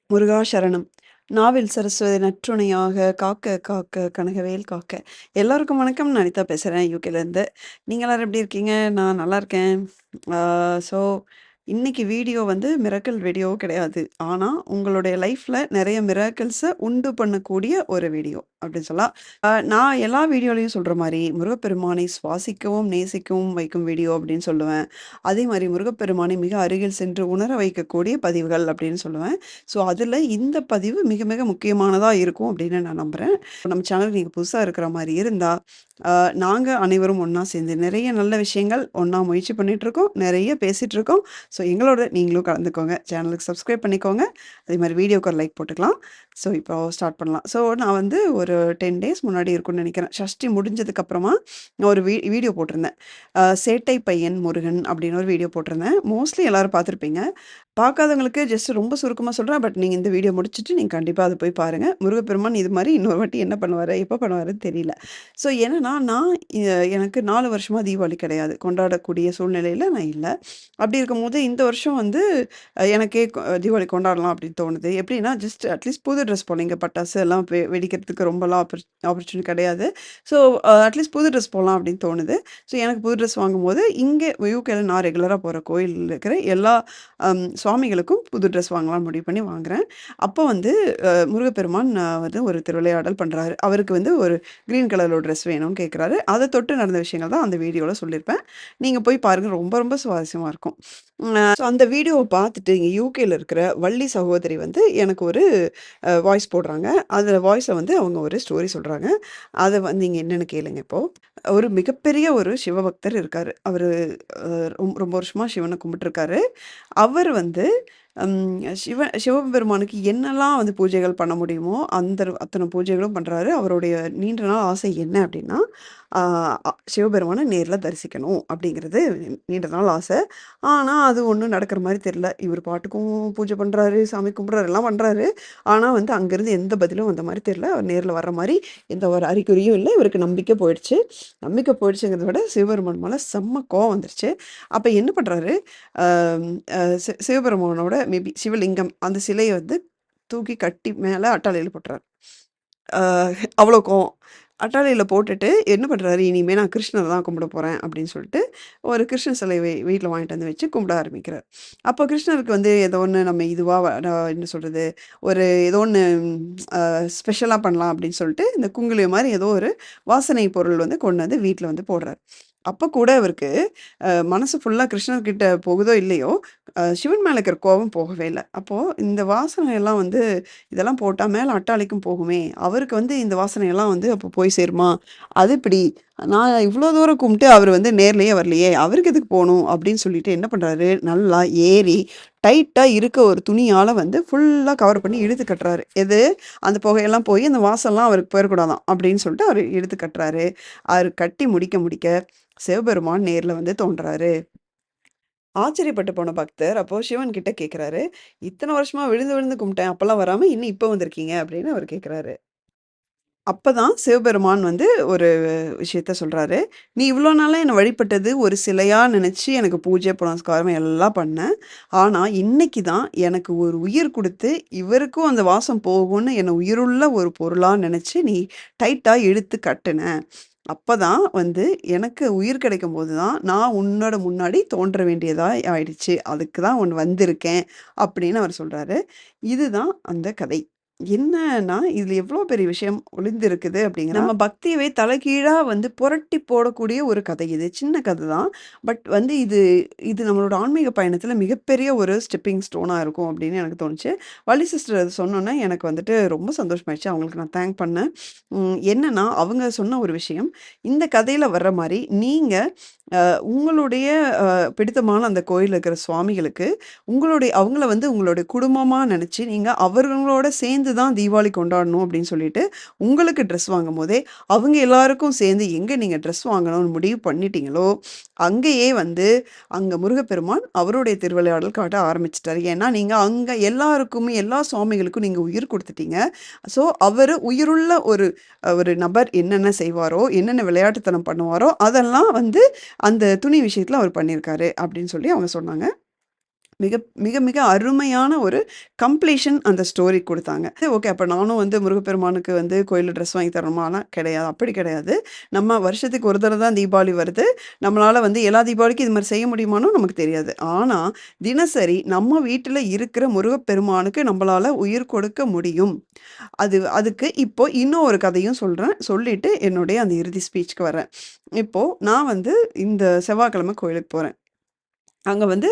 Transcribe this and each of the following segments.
முருகா சரணம். நாவில் சரஸ்வதி நற்றுணையாக காக்க காக்க கனகவேல் காக்க. எல்லாருக்கும் வணக்கம். நான் அனிதா பேசுறேன் யூகேலேருந்து. நீங்க எல்லாரும் எப்படி இருக்கீங்க? நான் நல்லா இருக்கேன். ஆ ஸோ இன்னைக்கு வீடியோ வந்து மிராக்கிள் வீடியோ கிடையாது. ஆனா, உங்களுடைய லைஃப்ல நெறைய மிராக்கிள்ஸ உண்டு பண்ணக்கூடிய ஒரு வீடியோ அப்படின்னு சொல்லலாம். நான் எல்லா வீடியோலயும் சொல்ற மாரி, முருகப்பெருமானை சுவாசிக்கவும், நேசிக்கவும் வைக்கும் வீடியோ அப்படின்னு சொல்லுவேன். அதே மாரி முருகப்பெருமானை மிக அருகில் சென்று உணர வைக்கக்கூடிய பதிவுகள் அப்படின்னு சொல்லுவேன். ஸோ, அதுல இந்த பதிவு மிக மிக முக்கியமானதா இருக்கும் அப்படின்னு நான் நம்புறேன். நம்ம சேனலுக்கு நீங்க புதுசா இருக்கிற மாரி இருந்தா, அ நாங்க அனைவரும் ஒண்ணா சேர்ந்து நெறைய நல்ல விஷயங்கள் ஒண்ணா முயற்சி பண்ணிட்டுருக்கோம். நெறைய பேசிட்டுருக்கோம். ஸோ, எங்களோட நீங்களும் கலந்துக்கோங்க. சேனலுக்கு சப்ஸ்கிரைப் பண்ணிக்கோங்க. அதே மாரி வீடியோக்கு ஒரு லைக் போட்டுக்கலாம். ஸோ, இப்போ ஸ்டார்ட் பண்ணலாம். ஸோ, நான் வந்து ஒரு 10 டேஸ் முன்னாடி இருக்கும்னு நெனைக்கிறேன். சஷ்டி முடிஞ்சதுக்கு அப்புறமா நான் ஒரு வீடியோ போட்டிருந்தேன். சேட்டை பையன் முருகன் அப்படின்னு ஒரு வீடியோ போட்டிருந்தேன். மோஸ்ட்லி எல்லாரும் பார்த்துருப்பீங்க. பார்க்காதவங்களுக்கு ஜஸ்ட் ரொம்ப சுருக்கமா சொல்றேன். பட் நீங்க இந்த வீடியோ முடிச்சுட்டு நீங்க கண்டிப்பா அத போய் பாருங்க. முருகப்பெருமான் இது மாரி இன்னொரு வாட்டி என்ன பண்ணுவாரு, எப்ப பண்ணுவாருன்னு தெரியல. ஸோ என்னன்னா, நான் எனக்கு 4 வருஷமா தீபாவளி கிடையாது. கொண்டாடக்கூடிய சூழ்நிலையில நான் இல்ல. அப்படி இருக்கும்போது இந்த வருஷம் வந்து எனக்கே தீபாவளி கொண்டாடலாம் அப்படின்னு தோணுது. எப்படின்னா, ஜஸ்ட் அட்லீஸ்ட் புது ட்ரெஸ் போடலாம். இங்க பட்டாசு எல்லாம் வெடிக்கிறதுக்கு ரொம்பலாம் ஆப்பர்ச்சுனிட்டி கிடையாது. ஸோ அட்லீஸ்ட் புது ட்ரெஸ் போடலாம் அப்படின்னு தோணுது. ஸோ எனக்கு புது ட்ரெஸ் வாங்கும்போது, இங்க யுகேல நான் ரெகுலரா போற கோயில் இருக்கிற எல்லா சுவாமிகளுக்கும் புது ட்ரெஸ் வாங்கலாம்னு முடிவு பண்ணி வாங்குறேன். அப்போ வந்து முருகப்பெருமான் வந்து ஒரு திருவிளையாடல் பண்றாரு. அவருக்கு வந்து ஒரு கிரீன் கலர்ல ட்ரெஸ் வேணும்னு கேட்குறாரு. அத தொட்டு நடந்த விஷயங்கள் தான் அந்த வீடியோல சொல்லியிருப்பேன். நீங்க போய் பாருங்க. ரொம்ப ரொம்ப சுவாரஸ்யமா இருக்கும். ஸோ அந்த வீடியோவ பார்த்துட்டு இங்க யுகேல இருக்கிற வள்ளி சகோதரி வந்து எனக்கு ஒரு வாய்ஸ் போடுறாங்க. அந்த வாய்ஸ்ல வந்து அவங்க ஒரு ஸ்டோரி சொல்றாங்க. அத வந்து நீங்க என்னன்னு கேளுங்க இப்போ. ஒரு மிகப்பெரிய ஒரு சிவபக்தர் இருக்காரு. அவரு ரொம்ப வருஷமா சிவன கும்பிட்டுருக்காரு. அவர் வந்து சிவபெருமானுக்கு என்னெல்லாம் வந்து பூஜைகள் பண்ண முடியுமோ, அத்தன பூஜைகளும் பண்றாரு. அவருடைய நீண்ட நாள் ஆசை என்ன அப்டின்னா, ஆ சிவபெருமான நேர்ல தரிசிக்கணும் அப்டிங்கிறது நீண்ட நாள் ஆசை. ஆனா, அது ஒண்ணும் நடக்கிற மாரி தெரியல. இவரு பாட்டுக்கும் பூஜை பண்றாரு, சாமி கும்பிடுறாரு, எல்லாம் பண்றாரு. ஆனா வந்து அங்கருந்து எந்த பதிலும் வந்த மாரி தெரியல. அவர் நேர்ல வர்ற மாரி எந்த ஒரு அறிகுறியும் இல்ல. இவருக்கு நம்பிக்கை போயிடுச்சு. நம்பிக்கை போயிடுச்சுங்கிறத விட சிவபெருமான் மேல செம்ம கோவம் வந்துருச்சு. அப்ப என்ன பண்றாரு, அம் அ சிவபெருமானோட மேபி சிவலிங்கம் அந்த சிலைய வந்து தூக்கி கட்டி மேல அட்டாளியில போட்டுறாரு. அ அவ்வளோ கோவம். அட்டாளியில போட்டுட்டு என்ன பண்றாரு, "இனிமே நான் கிருஷ்ணர தான் கும்பிட போறேன்" அப்படின்னு சொல்லிட்டு, ஒரு கிருஷ்ணர் சிலைய வீட்ல வாங்கிட்டு வந்து வச்சு கும்பிட ஆரம்பிக்கிறார். அப்போ கிருஷ்ணருக்கு வந்து ஏதோ ஒண்ணு நம்ம இதுவா என்ன சொல்றது, ஒரு ஏதோ ஒண்ணு ஸ்பெஷலா பண்ணலாம் அப்படின்னு சொல்லிட்டு, இந்த குங்குலியம் மாரி ஏதோ ஒரு வாசனை பொருள் வந்து கொண்டு வந்து வீட்ல வந்து போடுறாரு. அப்ப கூட அவருக்கு மனசு ஃபுல்லா கிருஷ்ணர் கிட்ட போகுதோ இல்லையோ, சிவன் மேல இருக்கிற கோவம் போகவே இல்ல. அப்போ இந்த வாசனை எல்லாம் வந்து இதெல்லாம் போட்டா மேல அட்டாளிக்கும் போகுமே! அவருக்கு வந்து இந்த வாசனையெல்லாம் வந்து அப்போ போய் சேருமா? அது எப்பிடி? நான் இவ்ளோ தூரம் கும்பிட்டு அவரு வந்து நேர்லயே வரலையே! அவருக்கு எதுக்கு போணும்? அப்பிடின்னு சொல்லிட்டு என்ன பண்றாரு, நல்லா ஏறி டைட்டா இருக்க ஒரு துணியால வந்து ஃபுல்லா கவர் பண்ணி இழுத்து கட்டுறாரு. எது? அந்த புகையெல்லாம் போய் அந்த வாசம்லாம் அவருக்கு போயிறக்கூடாதாம். அப்பிடின்னு சொல்லிட்டு அவரு இழுத்து கட்டுறாரு. அவரு கட்டி முடிக்க முடிக்க சிவபெருமான் நேர்ல வந்து தோன்றாரு. ஆச்சரியப்பட்டு போன பக்தர் அப்போ சிவன் கிட்ட கேட்கிறாரு, "இத்தன வருஷமா விழுந்து விழுந்து கும்பிட்டேன். அப்பலாம் வராம இன்னும் இப்ப வந்திருக்கீங்க?" அப்படின்னு அவரு கேட்கிறாரு. அப்பதான் சிவபெருமான் வந்து ஒரு விஷயத்த சொல்றாரு. "நீ இவ்ளோ நாளா என்ன வழிபட்டது ஒரு சிலையா நினைச்சு எனக்கு பூஜை, புனஸ்காரம் எல்லாம் பண்ண. ஆனா இன்னைக்கு தான் எனக்கு ஒரு உயிர் குடுத்து, இவருக்கும் அந்த வாசம் போகும்னு என்ன உயிருள்ள ஒரு பொருளா நினைச்சு நீ டைட்டா இழுத்து கட்டுன. அப்பதான் வந்து எனக்கு உயிர் கிடைக்கும்போது தான், நான் உன்னோட முன்னாடி தோன்ற வேண்டியதா ஆயிடுச்சு. அதுக்கு தான் வந்திருக்கேன்." அப்படின்னு அவர் சொல்றாரு. இதுதான் அந்த கதை. என்னன்னா, இதுல எவ்ளோ பெரிய விஷயம் ஒளிந்திருக்குது அப்படிங்கிறா, நம்ம பக்தியவே தலைகீழா வந்து புரட்டி போடக்கூடிய ஒரு கதை இது. சின்ன கதை தான். பட் வந்து இது இது நம்மளோட ஆன்மீக பயணத்துல மிகப்பெரிய ஒரு ஸ்டெப்பிங் ஸ்டோனா இருக்கும் அப்படின்னு எனக்கு தோணுச்சு. வள்ளி சிஸ்டர் அது சொன்னோனே எனக்கு வந்துட்டு ரொம்ப சந்தோஷமாயிடுச்சு. அவங்களுக்கு நான் தேங்க் பண்ணேன். என்னன்னா, அவங்க சொன்ன ஒரு விஷயம், இந்த கதையில வர்ற மாரி நீங்க உங்களுடைய பிடித்தமான அந்த கோயில்ல இருக்கிற சுவாமிகளுக்கு, அவங்கள வந்து உங்களுடைய குடும்பமா நெனச்சு, நீங்க அவர்களோட சேர்ந்து தான் தீபாவளி கொண்டாடணும் அப்படின்னு சொல்லிட்டு, உங்களுக்கு ட்ரெஸ் வாங்கும்போதே, அவங்க எல்லாருக்கும் சேர்ந்து எங்க நீங்க ட்ரெஸ் வாங்கணும்னு முடிவு பண்ணிட்டீங்களோ, அங்கேயே வந்து அங்க முருகப்பெருமான் அவருடைய திருவிளையாடல் காட்ட ஆரம்பிச்சுட்டாரு. ஏன்னா, நீங்க அங்க எல்லாருக்குமே எல்லா சுவாமிகளுக்கும் நீங்க உயிர் குடுத்துட்டீங்க. ஸோ, அவரு உயிருள்ள ஒரு நபர் என்னென்ன செய்வாரோ, என்னென்ன விளையாட்டுத்தனம் பண்ணுவாரோ, அதெல்லாம் வந்து அந்த துணி விஷயத்துல அவர் பண்ணியிருக்காரு அப்படின்னு சொல்லி அவங்க சொன்னாங்க. மிக மிக மிக அருமையான ஒரு கம்ப்ளீஷன் அந்த ஸ்டோரி குடுத்தாங்க. ஓகே, அப்ப நானும் வந்து முருகப்பெருமானுக்கு வந்து கோயில்ல ட்ரெஸ் வாங்கி தரணுமானா, கிடையாது. அப்படி கிடையாது. நம்ம வருஷத்துக்கு ஒரு தடவ தான் தீபாவளி வருது. நம்மளால வந்து எல்லா தீபாவளிக்கும் இது மாரி செய்ய முடியுமான்னும் நமக்கு தெரியாது. ஆனா, தினசரி நம்ம வீட்டில இருக்கிற முருகப்பெருமானுக்கு நம்பளால உயிர் கொடுக்க முடியும். அதுக்கு இப்போ இன்னும் ஒரு கதையும் சொல்றேன். சொல்லிட்டு என்னுடைய அந்த இறுதி ஸ்பீச்சுக்கு வரேன். இப்போ நான் வந்து இந்த செவ்வாய்க்கிழமை கோயிலுக்கு போறேன். அங்க வந்து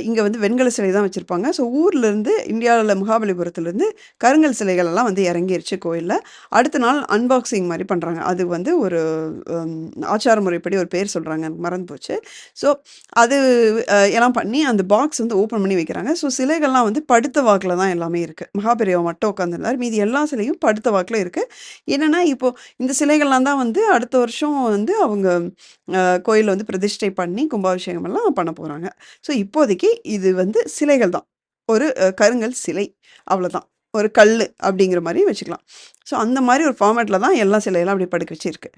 இங்க வந்து வெண்கல சிலை தான் வச்சிருப்பாங்க. ஸோ ஊர்லேருந்து இந்தியாவுல மகாபலிபுரத்துலேருந்து கருங்கல் சிலைகள் எல்லாம் வந்து இறங்கிருச்சு கோயில்ல. அடுத்த நாள் அன்பாக்சிங் மாரி பண்றாங்க. அது வந்து ஒரு அம் ஆச்சார முறைப்படி ஒரு பேர் சொல்றாங்க. எனக்கு மறந்து போச்சு. ஸோ அது எல்லாம் பண்ணி அந்த பாக்ஸ் வந்து ஓப்பன் பண்ணி வைக்கிறாங்க. ஸோ சிலைகள்லாம் வந்து படுத்த வாக்குல தான் எல்லாமே இருக்கு. மகாபெரியவா மட்டும் உட்காந்துருந்தாரு. மீதி எல்லா சிலையும் படுத்த வாக்குல இருக்கு. என்னன்னா, இப்போ இந்த சிலைகள்லாம் தான் வந்து அடுத்த வருஷம் வந்து அவங்க கோயில்ல வந்து பிரதிஷ்டை பண்ணி கும்பாபிஷேகம் எல்லாம் பண்ண போறாங்க. ஸோ இப்போதைக்கு இது வந்து சிலைகள் தான். ஒரு கருங்கல் சிலை அவ்வளோதான். ஒரு கல்லு அப்படிங்கிற மாரி வச்சுக்கலாம். ஸோ அந்த மாரி ஒரு ஃபார்மேட்ல தான் எல்லா சிலையெல்லாம் அப்படியே படுக்க வச்சு இருக்கு.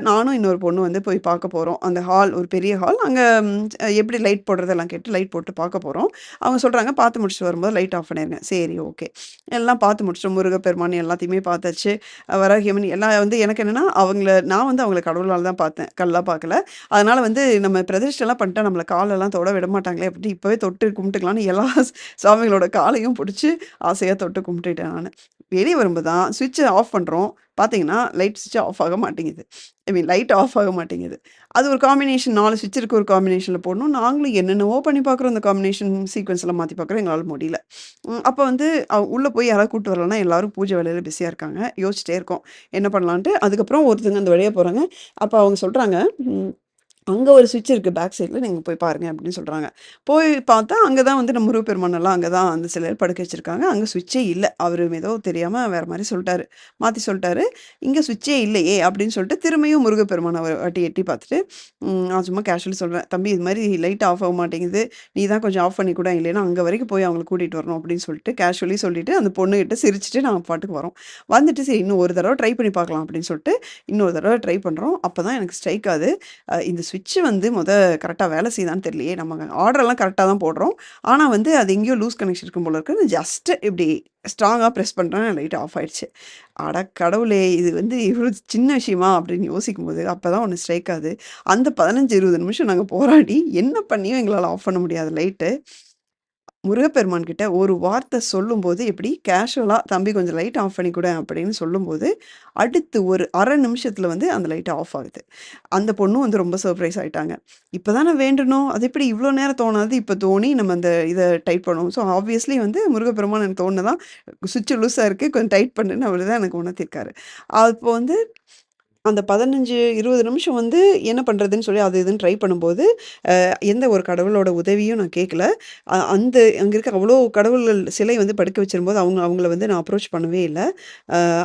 நானும் இன்னொரு பொண்ணு வந்து போய் பார்க்க போறோம். அந்த ஹால் ஒரு பெரிய ஹால். அங்க எப்படி லைட் போடுறதெல்லாம் கேட்டு லைட் போட்டு பார்க்க போறோம். அவங்க சொல்றாங்க, "பார்த்து முடிச்சுட்டு வரும்போது லைட் ஆஃப் பண்ணிருங்க." சரி, ஓகே. எல்லாம் பார்த்து முடிச்சுட்டோம். முருகப்பெருமான் எல்லாத்தையுமே பார்த்தாச்சு. வராகியம்மன் எல்லாம் வந்து எனக்கு என்னன்னா, நான் வந்து அவங்கள கடவுளால தான் பார்த்தேன். கல்லா பார்க்கல. அதனால வந்து நம்ம பிரதிஷ்டைலாம் பண்ணிட்டா நம்மள காலெல்லாம் தொட விட மாட்டாங்களே அப்படின்னு இப்பவே தொட்டு கும்பிட்டுக்கலான்னு எல்லா சாமிகளோட காலையும் புடிச்சு ஆசையா தொட்டு கும்பிட்டுட்டேன் நானு. வெளிய வரும்போது தான் ஸ்விட்ச ஆஃப் பண்றோம். பார்த்தீங்கன்னா, லைட் ஸ்விட்ச் ஆஃப் ஆக மாட்டேங்குது. ஐ மீன் லைட் ஆஃப் ஆக மாட்டேங்குது. அது ஒரு காம்பினேஷன் 4 ஸ்விட்ச் இருக்கு ஒரு காம்பினேஷன்ல போடணும். நாங்களும் என்னென்னவோ பண்ணி பார்க்குறோம். அந்த காம்பினேஷன் சீக்வென்ஸ்லாம் மாத்தி பார்க்குறோம். எங்களால முடியல. அப்ப வந்து உள்ள போய் யாராவது கூட்டு வரலன்னா, எல்லாரும் பூஜை வேலையில பிஸியா இருக்காங்க. யோசிச்சுட்டே இருக்கோம். என்ன பண்ணலான்ட்டு. அதுக்கப்புறம் ஒருத்தங்க அந்த வழியா போறாங்க. அப்ப அவங்க சொல்றாங்க, ம் அங்க ஒரு ஸ்விட்ச் இருக்கு பேக் சைட்ல. நீங்க போய் பாருங்க அப்படின்னு சொல்றாங்க. போய் பார்த்தா, அங்க தான் வந்து நம்ம முருகப்பெருமான் எல்லாம் அங்க தான் அந்த சிலையில படுக்க வச்சிருக்காங்க. அங்க ஸ்விட்சே இல்ல. அவரு ஏதோ தெரியாம வேற மாரி சொல்ட்டாரு. மாத்தி சொல்ட்டாரு. "இங்க ஸ்விட்சே இல்லையே" அப்படின்னு சொல்லிட்டு திரும்பியும் முருகப்பெருமான ஒரு வாட்டி எட்டி பார்த்துட்டு, நான் சும்மா கேஷுவலி சொல்றேன். "தம்பி இது மாரி லைட் ஆஃப் ஆக மாட்டேங்குது. நீ தான் கொஞ்சம் ஆஃப் பண்ணி குடேன். இல்லைன்னா அங்க வரைக்கும் போய் அவங்கள கூட்டிட்டு வரணும்" அப்படின்னு சொல்லிட்டு கேஷுவலி சொல்லிட்டு, அந்த பொண்ணுகிட்ட சிரிச்சுட்டு நாங்க பாட்டுக்கு வரோம். வந்துட்டு சரி இன்னும் ஒரு தடவ ட்ரை பண்ணி பார்க்கலாம் அப்படின்னு சொல்லிட்டு, இன்னொரு தடவ ட்ரை பண்றோம். அப்பதான் எனக்கு ஸ்ட்ரைக் ஆகுது. இந்த ஸ்விட்ச் வந்து கரெக்ட்டா வேலை செய்யுதான்னு தெரியலையே! நம்ம ஆர்டர்லாம் கரெக்ட்டா தான் போடுறோம். ஆனா வந்து அது எங்கேயோ லூஸ் கனெக்ஷன் இருக்கும் போல இருக்கு. ஜஸ்ட் இப்டி ஸ்ட்ராங்கா பிரஸ் பண்றேன். லைட் ஆஃப் ஆயிடுச்சு. அட கடவுளே! இது வந்து இவ்ளோ சின்ன விஷயமா? அப்படின்னு யோசிக்கும்போது, அப்பதான் ஒண்ணு ஸ்ட்ரைக் ஆகுது. அந்த 15, 20 நிமிஷம் நாங்க போராடி என்ன பண்ணியும் எங்களால ஆஃப் பண்ண முடியாது லைட்டு. முருகப்பெருமான் கிட்ட ஒரு வார்த்தை சொல்லும்போது, எப்படி கேஷுவலா "தம்பி கொஞ்சம் லைட் ஆஃப் பண்ணி குடேன்" அப்படின்னு சொல்லும்போது, அடுத்து ஒரு 1/2 நிமிஷத்துல வந்து அந்த லைட் ஆஃப் ஆகுது. அந்த பொண்ணும் வந்து ரொம்ப சர்ப்ரைஸ் ஆயிட்டாங்க. "இப்ப தானே வேண்டுனோம். அது எப்படி இவ்ளோ நேரம் தோணாது, இப்ப தோணி நம்ம அந்த இத டைட் பண்ணுவோம்." ஸோ ஆப்வியஸ்லி வந்து முருகப்பெருமான் எனக்கு தோணுனதான், "சுவிட்ச் லூஸா இருக்கு. கொஞ்சம் டைட் பண்ணுன்னு" அவரு தான் எனக்கு உணர்த்தியிருக்காரு. அப்போ வந்து அந்த 15, 20 நிமிஷம் வந்து என்ன பண்றதுன்னு சொல்லி அது இதுன்னு ட்ரை பண்ணும்போது, எந்த ஒரு கடவுளோட உதவியும் நான் கேட்கல. அங்க இருக்க அவ்ளோ கடவுள்கள் சிலை வந்து படுக்க வச்சிருக்கும்போது, அவங்கள வந்து நான் அப்ரோச் பண்ணவே இல்ல.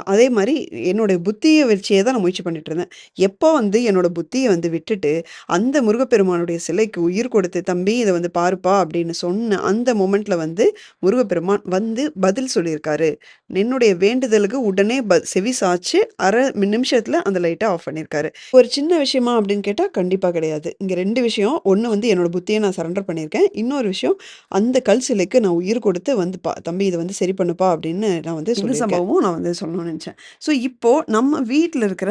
அதே மாரி என்னுடைய புத்திய வச்சே தான் நான் முயற்சி பண்ணிட்டு இருந்தேன். எப்போ வந்து என்னோட புத்திய வந்து விட்டுட்டு, அந்த முருகப்பெருமானுடைய சிலைக்கு உயிர் கொடுத்து, "தம்பி இத வந்து பாருப்பா" அப்படின்னு சொன்ன அந்த மொமெண்ட்ல வந்து முருகப்பெருமான் வந்து பதில் சொல்லியிருக்காரு. என்னுடைய வேண்டுதலுக்கு உடனே செவி சாய்ச்சு 1/2 நிமிஷத்துல அந்த லைட்ட ஆஃப் பண்ணியிருக்காரு. ஒரு சின்ன விஷயமா அப்படின்னு கேட்டா, கண்டிப்பா கிடையாது. இங்க 2 விஷயம். ஒண்ணு வந்து என்னோட புத்திய நான் சரண்டர் பண்ணியிருக்கேன். இன்னொரு விஷயம், அந்த கல் சிலைக்கு நான் உயிர் கொடுத்து வந்து "தம்பி இத வந்து சரி பண்ணுப்பா" அப்படின்னு நான் வந்து சொல்லியிருக்கேன். இந்த சம்பவமும் நான் வந்து சொல்லணும்னு நெனச்சேன். ஸோ இப்போ நம்ம வீட்ல இருக்கிற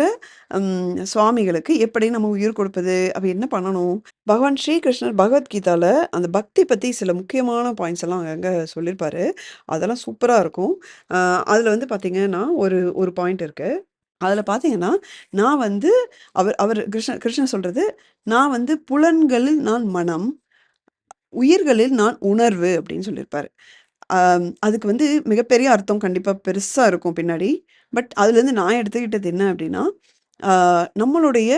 சுவாமிகளுக்கு எப்படி நம்ம உயிர் கொடுப்பது? அப்ப என்ன பண்ணணும்? பகவான் ஸ்ரீகிருஷ்ணர் பகவத்கீதால அந்த பக்தி பத்தி சில முக்கியமான பாயிண்ட்ஸ் எல்லாம் அங்கங்க சொல்லியிருப்பாரு. அதெல்லாம் சூப்பரா இருக்கும். அ அதுல வந்து பார்த்தீங்கன்னா, ஒரு ஒரு பாயிண்ட் இருக்கு. அதுல பார்த்தீங்கன்னா, நான் வந்து அவர் அவர் கிருஷ்ணர் சொல்றது, "நான் வந்து புலன்களில் நான் மனம், உயிர்களில் நான் உணர்வு" அப்படின்னு சொல்லியிருப்பாரு. அதுக்கு வந்து மிகப்பெரிய அர்த்தம் கண்டிப்பா பெருசா இருக்கும் பின்னாடி. பட் அதுலேருந்து நான் எடுத்துக்கிட்டது என்ன அப்படின்னா, ஆ நம்மளுடைய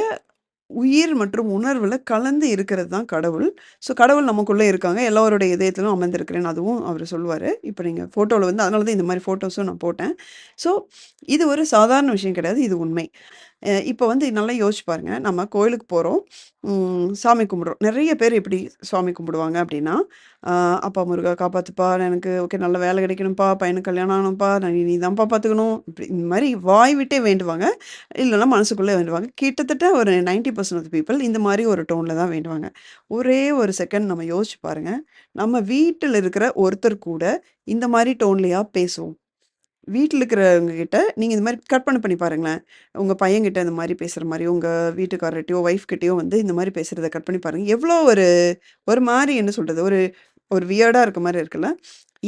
உயிர் மற்றும் உணர்வுல கலந்து இருக்கிறது தான் கடவுள். ஸோ கடவுள் நமக்குள்ள இருக்காங்க. எல்லாருடைய இதயத்திலும் அமர்ந்திருக்கிறேன்னு அதுவும் அவரு சொல்லுவாரு. இப்ப நீங்க ஃபோட்டோல வந்து அதனால தான் இந்த மாரி ஃபோட்டோஸும் நான் போட்டேன். ஸோ இது ஒரு சாதாரண விஷயம் கிடையாது. இது உண்மை. இப்ப வந்து நல்லா யோசிச்சு பாருங்க. நம்ம கோயிலுக்கு போறோம். சாமி கும்பிடுறோம். நெறைய பேர் எப்படி சாமி கும்பிடுவாங்க அப்படின்னா, அ "அப்பா முருகா காப்பாத்துப்பா, எனக்கு ஓகே நல்ல வேலை கிடைக்கணும்ப்பா, பையனுக்கு கல்யாணம் ஆகணும்ப்பா, நீ தான்ப்பா பார்த்துக்கணும்." இப்படி இந்த மாரி வாய் விட்டே வேண்டுவாங்க. இல்லன்னா மனசுக்குள்ளே வேண்டுவாங்க. கிட்டத்தட்ட ஒரு 90% ஆஃப் த பீப்பிள் இந்த மாரி ஒரு டோன்ல தான் வேண்டுவாங்க. ஒரே ஒரு செகண்ட் நம்ம யோசிச்சு பாருங்க. நம்ம வீட்டில இருக்கிற ஒருத்தர் கூட இந்த மாரி டோன்லயா பேசுவோம்? வீட்ல இருக்கிறவங்க கிட்ட நீங்க இந்த மாரி கற்பனை பண்ணி பாருங்களேன். உங்க பையன்கிட்ட இந்த மாரி பேசுற மாரி, உங்க வீட்டுக்காரர்ட்டயோ, ஒய்ஃப் கிட்டயோ வந்து இந்த மாரி பேசுறத கற்பனை பாருங்க. எவ்ளோ ஒரு ஒரு மாரி என்ன சொல்றது? ஒரு ஒரு வியர்டா இருக்க மாரி இருக்குல்ல?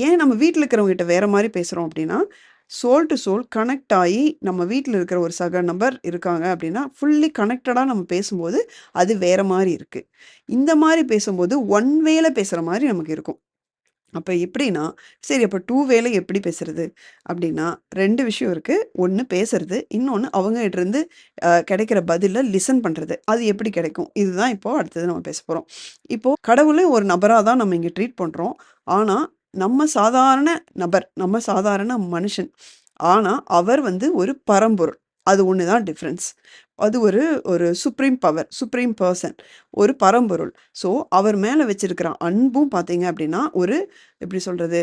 ஏன் நம்ம வீட்ல இருக்கிறவங்ககிட்ட வேற மாரி பேசுறோம் அப்டின்னா, சோல் டூ சோல் கனெக்ட் ஆயி நம்ம வீட்ல இருக்கிற ஒரு சக நபர் இருக்காங்க அப்டின்னா, ஃபுல்லி கனெக்டடா நம்ம பேசும்போது, அது வேற மாரி இருக்கு. இந்த மாரி பேசும்போது ஒன் வேல பேசுற மாரி நமக்கு இருக்கும். அப்ப எப்படின்னா, சரி அப்ப 2 வேல எப்படி பேசுறது? அப்படின்னா 2 விஷயம் இருக்கு. ஒண்ணு பேசுறது. இன்னொன்னு அவங்ககிட்டருந்து கிடைக்கிற பதில லிசன் பண்றது. அது எப்படி கிடைக்கும்? இதுதான் இப்போ அடுத்தது நம்ம பேச போறோம். இப்போ கடவுள ஒரு நபரா தான் நம்ம இங்க ட்ரீட் பண்றோம். ஆனா, நம்ம சாதாரண நபர். நம்ம சாதாரண மனுஷன். ஆனா, அவர் வந்து ஒரு பரம்பொருள். அது ஒண்ணு தான் டிஃபரன்ஸ். அது ஒரு ஒரு சுப்ரீம் பவர், சுப்ரீம் பெர்சன். ஒரு பரம்பொருள். ஸோ, அவர் மேல வச்சிருக்கிற அன்பும் பார்த்தீங்க அப்படின்னா, ஒரு எப்படி சொல்றது?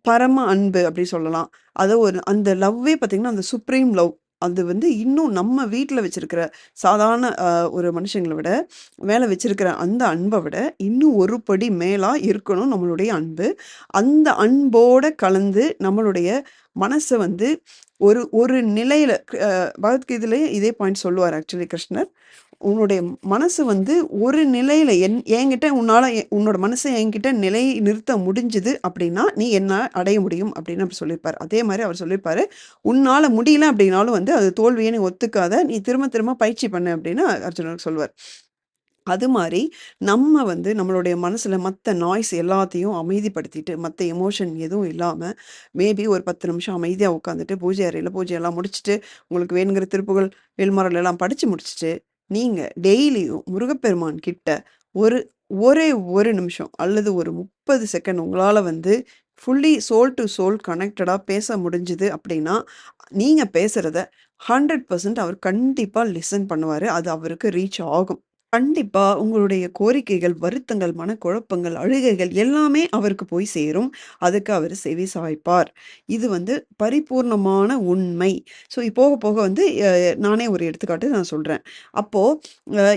பரம அன்பு அப்படி சொல்லலாம். அத ஒரு அந்த லவ்வே பார்த்தீங்கன்னா, அந்த சுப்ரீம் லவ். அது வந்து இன்னும் நம்ம வீட்ல வச்சிருக்கிற சாதாரண ஒரு மனுஷங்கள விட, மேல வச்சிருக்கிற அந்த அன்ப விட, இன்னும் ஒரு படி மேலா இருக்கணும் நம்மளுடைய அன்பு. அந்த அன்போட கலந்து நம்மளுடைய மனச வந்து ஒரு ஒரு நிலையில பகவத்கீதையிலயே இதே பாயிண்ட் சொல்லுவாரு ஆக்சுவலி கிருஷ்ணர். உன்னுடைய மனசு வந்து ஒரு நிலையில என்கிட்ட உன்னால உன்னோட மனச என்கிட்ட நிலை நிறுத்த முடிஞ்சது அப்படின்னா, நீ என்ன அடைய முடியும் அப்படின்னு அப்படி சொல்லியிருப்பாரு. அதே மாரி அவர் சொல்லியிருப்பாரு, உன்னால முடியல அப்படின்னாலும் வந்து அது தோல்விய நீ ஒத்துக்காத. நீ திரும்ப திரும்ப பயிற்சி பண்ணு அப்படின்னு அர்ஜுனனுக்கு சொல்லுவார். அது மாரி, நம்ம வந்து நம்மளுடைய மனசுல மத்த நாய்ஸ் எல்லாத்தையும் அமைதிப்படுத்திட்டு, மத்த எமோஷன் எதுவும் இல்லாம, மேபி ஒரு 10 நிமிஷம் அமைதியா உட்காந்துட்டு, பூஜை அறையில பூஜையெல்லாம் முடிச்சுட்டு, உங்களுக்கு வேணுங்கிற திருப்புகழ், வேல்மாறல் எல்லாம் படிச்சு முடிச்சுட்டு, நீங்க டெய்லியும் முருகப்பெருமான் கிட்ட ஒரு ஒரே 1 நிமிஷம் அல்லது ஒரு 30 செகண்ட் உங்களால வந்து ஃபுல்லி சோல் டூ சோல் கனெக்டடா பேச முடிஞ்சுது அப்படின்னா, நீங்க பேசுறத 100% அவர் கண்டிப்பா லிசன் பண்ணுவாரு. அது அவருக்கு ரீச் ஆகும். கண்டிப்பா. உங்களுடைய கோரிக்கைகள், வருத்தங்கள், மனக்குழப்பங்கள், அழுகைகள் எல்லாமே அவருக்கு போய் சேரும். அதுக்கு அவரு செவி சாய்ப்பார். இது வந்து பரிபூர்ணமான உண்மை. ஸோ போக போக வந்து நானே ஒரு எடுத்துக்காட்டு நான் சொல்றேன். அப்போ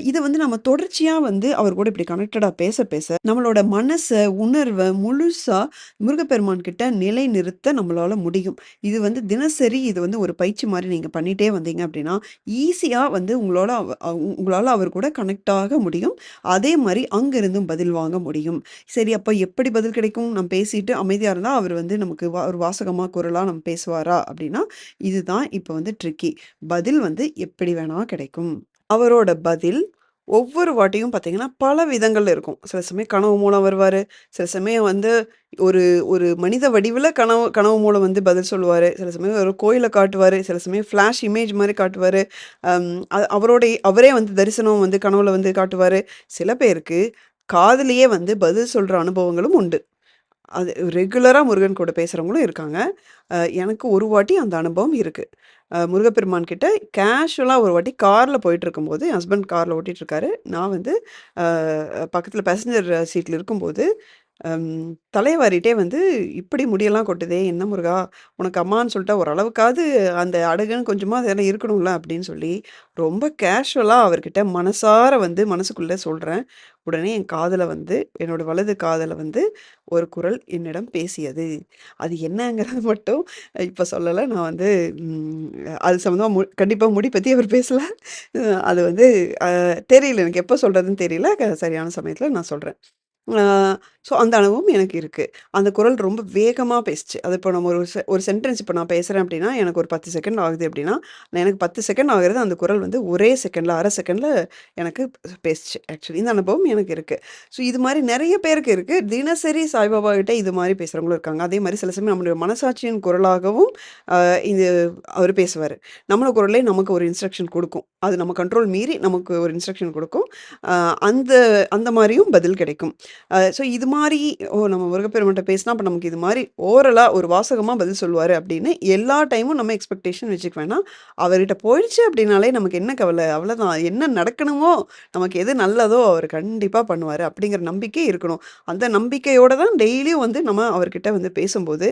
இத வந்து நம்ம தொடர்ச்சியா வந்து அவர் கூட இப்படி கனெக்டடா பேச பேச, நம்மளோட மனச, உணர்வ முழுசா முருகப்பெருமான் கிட்ட நிலைநிறுத்த நம்மளால முடியும். இது வந்து தினசரி இது வந்து ஒரு பயிற்சி மாரி நீங்க பண்ணிட்டே வந்தீங்க அப்படின்னா, ஈஸியா வந்து உங்களால அவர் கூட கனெக்ட் ஆக முடியும். அதே மாரி அங்கிருந்தும் பதில் வாங்க முடியும். சரி அப்ப எப்படி பதில் கிடைக்கும்? நம்ம பேசிட்டு அமைதியா இருந்தா, அவர் வந்து நமக்கு ஒரு வாசகமா, குரலா நம்ம பேசுவாரா? அப்படின்னா, இதுதான் இப்ப வந்து ட்ரிக்கி. பதில் வந்து எப்படி வேணா கிடைக்கும். அவரோட பதில் ஒவ்வொரு வாட்டியும் பார்த்தீங்கன்னா, பல விதங்கள்ல இருக்கும். சில சமயம் கனவு மூலம் வருவாரு. சில சமயம் வந்து ஒரு ஒரு மனித வடிவில கனவு கனவு மூலம் வந்து பதில் சொல்லுவாரு. சில சமயம் ஒரு கோயில காட்டுவாரு. சில சமயம் ஃபிளாஷ் இமேஜ் மாரி காட்டுவாரு. அம் அவரே வந்து தரிசனம் வந்து கனவுல வந்து காட்டுவாரு. சில பேருக்கு காதுலயே வந்து பதில் சொல்ற அனுபவங்களும் உண்டு. அது ரெகுலரா முருகன் கூட பேசுறவங்களும் இருக்காங்க. எனக்கு ஒரு வாட்டி அந்த அனுபவம் இருக்கு. முருகப்பெருமான் கிட்ட கேஷுவலா ஒரு வாட்டி கார்ல போயிட்டுருக்கும்போது, என் ஹஸ்பண்ட் கார்ல ஓட்டிட்டுருக்காரு. நான் வந்து அ பக்கத்துல பேசஞ்சர் சீட்ல இருக்கும்போது, அம் தலைவாரிட்டே வந்து, "இப்படி முடியெல்லாம் கொட்டுதே! என்ன முருகா! உனக்கு அம்மான்னு சொல்லிட்டா ஓரளவுக்காவது அந்த அடகுன்னு கொஞ்சமா அதெல்லாம் இருக்கணும்ல." அப்படின்னு சொல்லி, ரொம்ப கேஷுவலா அவர்கிட்ட மனசார வந்து மனசுக்குள்ள சொல்றேன். உடனே என் காதுல வந்து என்னோட வலது காதுல வந்து ஒரு குரல் என்னிடம் பேசியது. அது என்னங்கிறது மட்டும் இப்ப சொல்லல. நான் வந்து ம் அது சம்மந்தமா கண்டிப்பா முடி பத்தி அவர் பேசல. அது வந்து தெரியல. எனக்கு எப்ப சொல்றதுன்னு தெரியல. சரியான சமயத்துல நான் சொல்றேன். ஆ ஸோ அந்த அனுபவம் எனக்கு இருக்கு. அந்த குரல் ரொம்ப வேகமா பேசுச்சு. அது இப்போ நம்ம ஒரு சென்டென்ஸ் இப்ப நான் பேசுறேன் அப்டின்னா, எனக்கு ஒரு 10 செகண்ட் ஆகுது அப்டின்னா, எனக்கு 10 செகண்ட் ஆகுறது அந்த குரல் வந்து ஒரே செகண்ட்ல, அரை செகண்ட்ல எனக்கு பேசுச்சு. ஆக்சுவலி இந்த அனுபவம் எனக்கு இருக்கு. ஸோ இது மாரி நெறைய பேருக்கு இருக்கு. தினசரி சாய்பாபா கிட்ட இது மாரி பேசுறவங்களும் இருக்காங்க. அதே மாரி சில சமயம் நம்முடைய மனசாட்சியின் குரலாகவும் இது அவரு பேசுவாரு. நம்மள குரலே நமக்கு ஒரு இன்ஸ்ட்ரக்ஷன் குடுக்கும். அது நம்ம கண்ட்ரோல் மீறி நமக்கு ஒரு இன்ஸ்ட்ரக்ஷன் குடுக்கும். அந்த அந்த மாரியும் பதில் கிடைக்கும். ஸோ இது மாரி நம்ம முருகப்பெருமான்ட்ட பேசினா, அப்ப நமக்கு இது மாரி ஓரலா ஒரு வாசகமா பதில் சொல்லுவாரு அப்படின்னு எல்லா டைமும் நம்ம எக்ஸ்பெக்டேஷன் வச்சுக்க வேணாம். அவர்கிட்ட போயிடுச்சு அப்படின்னாலே நமக்கு என்ன கவல? அவ்வளதான். என்ன நடக்கணுமோ, நமக்கு எது நல்லதோ அவர் கண்டிப்பா பண்ணுவாரு. அப்படிங்கிற நம்பிக்கை இருக்கணும். அந்த நம்பிக்கையோட தான் டெய்லியும் வந்து நம்ம அவர்கிட்ட வந்து பேசும்போது,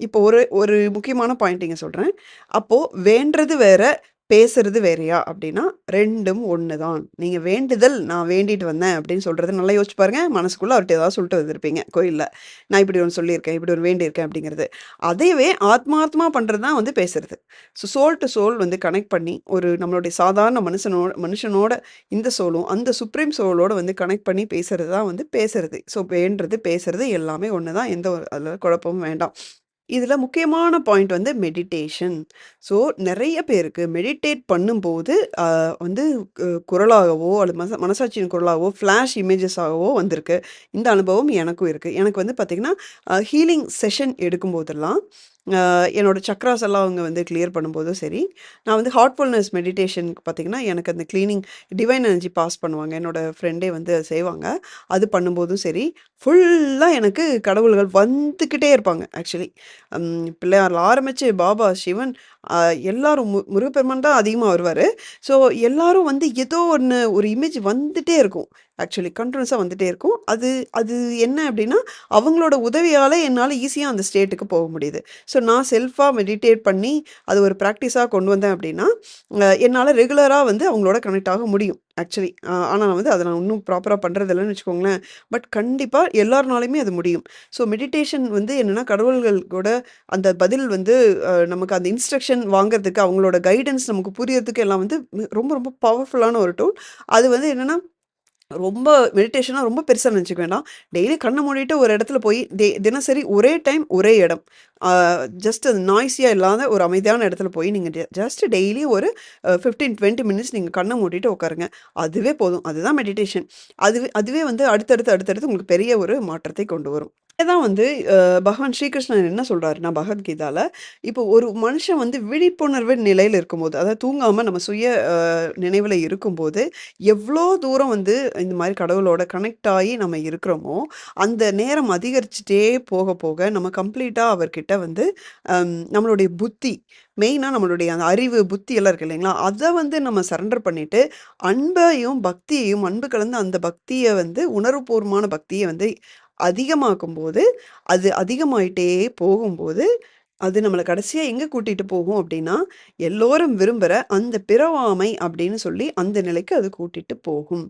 இப்போ ஒரு ஒரு முக்கியமான பாயிண்ட் இங்க சொல்றேன். அப்போ வேண்டுறது வேற, பேசுறது வேறயா? அப்டின்னா 2ம் ஒண்ணு தான். நீங்க வேண்டுதல், நான் வேண்டிட்டு வந்தேன் அப்டின்னு சொல்றது நல்லா யோசிச்சு பாருங்க. மனசுக்குள்ள அவர்ட்ட ஏதாவது சொல்லிட்டு வந்திருப்பீங்க கோயில்ல. நான் இப்படி ஒண்ணு சொல்லியிருக்கேன், இப்படி ஒரு வேண்டியிருக்கேன் அப்டிங்கிறது. அதையவே ஆத்மார்த்தமா பண்றது தான் வந்து பேசுறது. சோல் டு சோல் வந்து கனெக்ட் பண்ணி, ஒரு நம்மளுடைய சாதாரண மனுஷனோட இந்த சோலும், அந்த சுப்ரீம் சோலோட வந்து கனெக்ட் பண்ணி பேசுறது தான் வந்து பேசுறது. வேண்டுறது, பேசுறது எல்லாமே ஒண்ணு தான். எந்த ஒரு அதுல குழப்பமும் வேண்டாம். இதுல முக்கியமான பாயிண்ட் வந்து மெடிடேஷன். ஸோ நெறைய பேருக்கு மெடிடேட் பண்ணும்போது, அ வந்து குரலாகவோ அல்லது மனசாட்சியின் குரலாகவோ, ஃபிளாஷ் இமேஜஸாகவோ வந்திருக்கு. இந்த அனுபவம் எனக்கும் இருக்கு. எனக்கு வந்து பார்த்தீங்கன்னா, ஹீலிங் செஷன் எடுக்கும்போதெல்லாம், என்னோட சக்ராஸ் எல்லாம் அவங்க வந்து கிளியர் பண்ணும்போதும் சரி, நான் வந்து ஹார்ட்ஃபுல்னஸ் மெடிடேஷனுக்கு பார்த்தீங்கன்னா, எனக்கு அந்த கிளீனிங் டிவைன் எனர்ஜி பாஸ் பண்ணுவாங்க. என்னோட ஃப்ரெண்டே வந்து அத செய்வாங்க. அது பண்ணும்போதும் சரி, ஃபுல்லா எனக்கு கடவுள்கள் வந்துக்கிட்டே இருப்பாங்க ஆக்சுவலி. பிள்ளையார்ல ஆரம்பிச்சு பாபா, சிவன் எல்லாரும் முருகப்பெருமான் தான் அதிகமா வருவாரு. ஸோ எல்லாரும் வந்து ஏதோ ஒண்ணு ஒரு இமேஜ் வந்துட்டே இருக்கும். ஆக்சுவலி கன்டினியூஸா வந்துட்டே இருக்கும். அது அது என்ன அப்டின்னா, அவங்களோட உதவியால என்னால ஈஸியா அந்த ஸ்டேட்டுக்கு போக முடியுது. ஸோ நான் செல்ஃபா மெடிடேட் பண்ணி, அது ஒரு பிராக்டிஸா கொண்டு வந்தேன் அப்டின்னா, என்னால ரெகுலரா வந்து அவங்களோட கனெக்ட் ஆக முடியும். ஆக்சுவலி. ஆனா வந்து அத நான் இன்னும் ப்ராப்பரா பண்றதில்லன்னு வச்சுக்கோங்களேன். பட் கண்டிப்பா எல்லார்னாலயுமே அது முடியும். ஸோ மெடிடேஷன் வந்து என்னன்னா, கடவுள்கள் கூட அந்த பதில் வந்து நமக்கு அந்த இன்ஸ்ட்ரக்ஷன் வாங்குறதுக்கு, அவங்களோட கைடன்ஸ் நமக்கு புரியறதுக்கு எல்லாம் வந்து ரொம்ப ரொம்ப பவர்ஃபுல்லான ஒரு டூல். அது வந்து என்னன்னா, ரொம்ப மெடிடேஷனா ரொம்ப பெருசா நெனச்சுக்க வேண்டாம். டெய்லி கண்ண மூடிட்டு ஒரு இடத்துல போய் தினசரி ஒரே டைம், ஒரே இடம். ஆ ஜஸ்ட் அது நாய்ஸியா இல்லாத ஒரு அமைதியான இடத்துல போய் நீங்க ஜஸ்ட் டெய்லி ஒரு 15, 20 மினிட்ஸ் நீங்க கண்ண மூடிட்டு உட்காருங்க. அதுவே போதும். அதுதான் மெடிடேஷன். அதுவே அதுவே வந்து அடுத்தடுத்து உங்களுக்கு பெரிய ஒரு மாற்றத்தை கொண்டு வரும். தான் வந்து பகவான் ஸ்ரீகிருஷ்ணன் என்ன சொல்றாருன்னா, பகவத்கீதால, இப்போ ஒரு மனுஷன் வந்து விழிப்புணர்வு நிலையில இருக்கும்போது, அதாவது தூங்காம நம்ம சுய நினைவுல இருக்கும்போது, எவ்ளோ தூரம் வந்து இந்த மாரி கடவுளோட கனெக்ட் ஆயி நம்ம இருக்கிறோமோ, அந்த நேரம் அதிகரிச்சுட்டே போக போக, நம்ம கம்ப்ளீட்டா அவர்கிட்ட வந்து நம்மளுடைய புத்தி, மெயினா நம்மளுடைய அந்த அறிவு, புத்தி எல்லாம் இருக்கு இல்லைங்களா? அத வந்து நம்ம சரண்டர் பண்ணிட்டு, அன்பையும், பக்தியையும் அன்பு கலந்த அந்த பக்திய வந்து உணர்வுபூர்வமான பக்திய வந்து அதிகமாக்கும்போது, அது அதிகமாயிட்டே போகும்போது, அது நம்மள கடைசியா எங்க கூட்டிட்டு போகும் அப்டின்னா, எல்லோரும் விரும்புற அந்த பிறவாமை அப்டின்னு சொல்லி அந்த நிலைக்கு அது கூட்டிட்டு போகும்.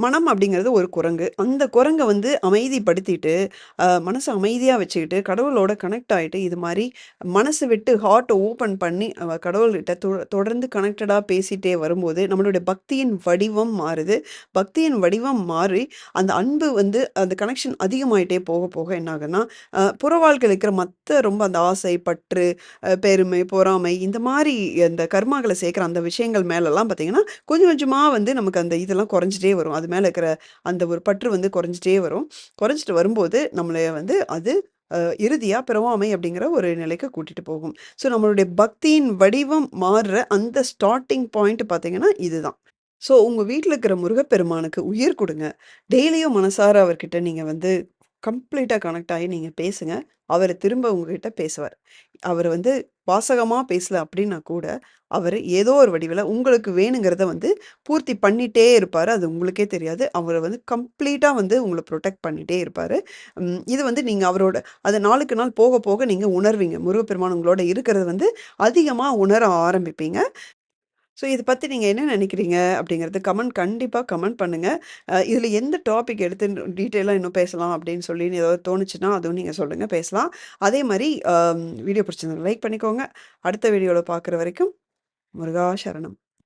மனம் அப்படிங்கிறது ஒரு குரங்கு. அந்த குரங்க வந்து அமைதிப்படுத்திட்டு, மனச அமைதியா வச்சுக்கிட்டு, கடவுளோட கனெக்ட் ஆயிட்டு, இது மாரி மனசு விட்டு ஹார்ட்ட ஓப்பன் பண்ணி, கடவுள்கிட்ட தொடர்ந்து கனெக்டடா பேசிட்டே வரும்போது, நம்மளுடைய பக்தியின் வடிவம் மாறுது. பக்தியின் வடிவம் மாறி, அந்த அன்பு வந்து அந்த கனெக்ஷன் அதிகமாயிட்டே போக போக என்ன ஆகுன்னா, புற வாழ்க்கையில இருக்கிற மத்த ரொம்ப அந்த ஆசை, பற்று, பெருமை, பொறாமை இந்த மாரி அந்த கர்மாக்கள சேர்க்கிற அந்த விஷயங்கள் மேலலாம் பார்த்தீங்கன்னா, கொஞ்சம் கொஞ்சமா வந்து நமக்கு அந்த இதெல்லாம் குறைஞ்சிட்டே வரும். அது மேல இருக்கிற அந்த ஒரு பற்று வந்து குறைஞ்சிட்டே வரும். குறைஞ்சிட்டு வரும்போது, நம்மள வந்து அது இறுதியா பிறவாமை அப்படிங்கிற ஒரு நிலைக்கு கூட்டிட்டு போகும். ஸோ நம்மளுடைய பக்தியின் வடிவம் மாறுற அந்த ஸ்டார்ட்டிங் பாயிண்ட் பார்த்தீங்கன்னா, இதுதான். ஸோ உங்க வீட்ல இருக்கிற முருகப்பெருமானுக்கு உயிர் குடுங்க. டெய்லியும் மனசார அவர்கிட்ட நீங்க வந்து கம்ப்ளீட்டா கனெக்ட் ஆயி நீங்க பேசுங்க. அவரு திரும்ப உங்ககிட்ட பேசுவார். அவரு வந்து வாசகமா பேசல அப்டின்னா கூட, அவரு ஏதோ ஒரு வடிவில உங்களுக்கு வேணுங்கிறத வந்து பூர்த்தி பண்ணிட்டே இருப்பாரு. அது உங்களுக்கே தெரியாது. அவரு வந்து கம்ப்ளீட்டா வந்து உங்கள புரொடெக்ட் பண்ணிட்டே இருப்பாரு. இது வந்து நீங்க அவரோட அது நாளுக்கு நாள் போக போக நீங்க உணர்வீங்க. முருகப்பெருமான் உங்களோட இருக்கிறத வந்து அதிகமா உணர ஆரம்பிப்பீங்க. ஸோ இத பத்தி நீங்க என்ன நினைக்கிறீங்க? அப்படிங்கிறது கண்டிப்பா கமெண்ட் பண்ணுங்க. இதுல எந்த டாபிக் எடுத்து டீட்டெயிலா இன்னும் பேசலாம் அப்படின்னு சொல்லி ஏதாவது தோணுச்சுன்னா, அதுவும் நீங்க சொல்லுங்க பேசலாம். அதே மாரி வீடியோ பிடிச்சிருந்தா லைக் பண்ணிக்கோங்க. அடுத்த வீடியோல பார்க்குற வரைக்கும் முருகா சரணம்.